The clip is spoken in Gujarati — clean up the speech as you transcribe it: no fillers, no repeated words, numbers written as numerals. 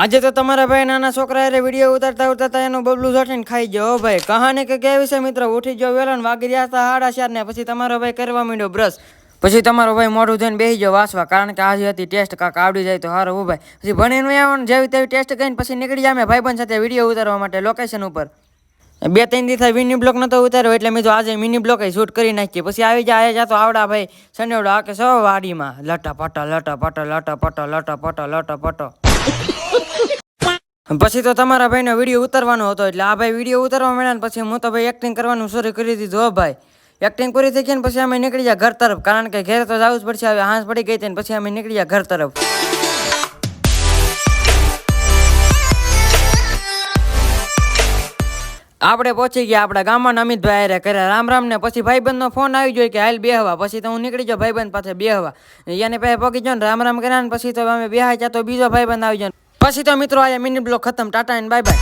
આજે તો તમારા ભાઈ નાના છોકરા એ વિડીયો ઉતારતા ઉતારતા એનું બબલું જોઠીને ખાઈ ગયો. હો ભાઈ, કહાની કે કેવી છે મિત્રો? ઉઠી ગયો વેલો ને વાગી રહ્યા હતા 4:30 ને પછી તમારો ભાઈ કરવા માંડ્યો બ્રશ. પછી તમારો ભાઈ મોઢું ધોઈને બેસી ગયો વાંચવા, કારણ કે આજે હતી ટેસ્ટ. કાંક આવડી જાય તો સારું. હો ભાઈ, પછી ભણીને આવવાનું જેવી તેવી ટેસ્ટ કરીને પછી નીકળી જાય ભાઈબંધ સાથે વિડીયો ઉતારવા માટે લોકેશન ઉપર. 2-3 દિવસ મિની બ્લોક નતો ઉતાર્યો એટલે મેં તો આજે મિની બ્લોક શૂટ કરી નાખીએ. પછી આવી જાય જાતો આવડા ભાઈ સનેવડો આ કે સૌ વાડીમાં લટા પટા લટા પટા લટા પટા લટા પટા લટા પટો. પછી તો તમારા ભાઈનો વિડીયો ઉતારવાનો હતો એટલે આ ભાઈ વિડીયો ઉતારવા માંડ્યા ને પછી હું તો ભાઈ એક્ટિંગ કરવાનું શરૂ કરી દીધું. હો ભાઈ, એક્ટિંગ પૂરી થઈ ગઈ ને પછી અમે નીકળી ગયા ઘર તરફ, કારણ કે ઘરે તો જવું જ પડશે. હવે હાંસ પડી ગઈ હતી ને પછી અમે નીકળી ગયા ઘર તરફ. આપણે પહોંચી ગયા આપણા ગામમાં અમિતભાઈ હારે કર્યા રામ રામ ને પછી ભાઈબંધનો ફોન આવી ગયો કે હાલ બેહવા. પછી તો હું નીકળી જાઉં ભાઈબંધ પાસે બેહવા. એને પાસે પહોંચી જાઉં ને રામ રામ કર્યા ને પછી તો અમે બેહાઈ ગયા તો બીજો ભાઈબંધ આવી જાય. પછી તો મિત્રો આ મિની બ્લોક ખતમ. Tata and bye bye.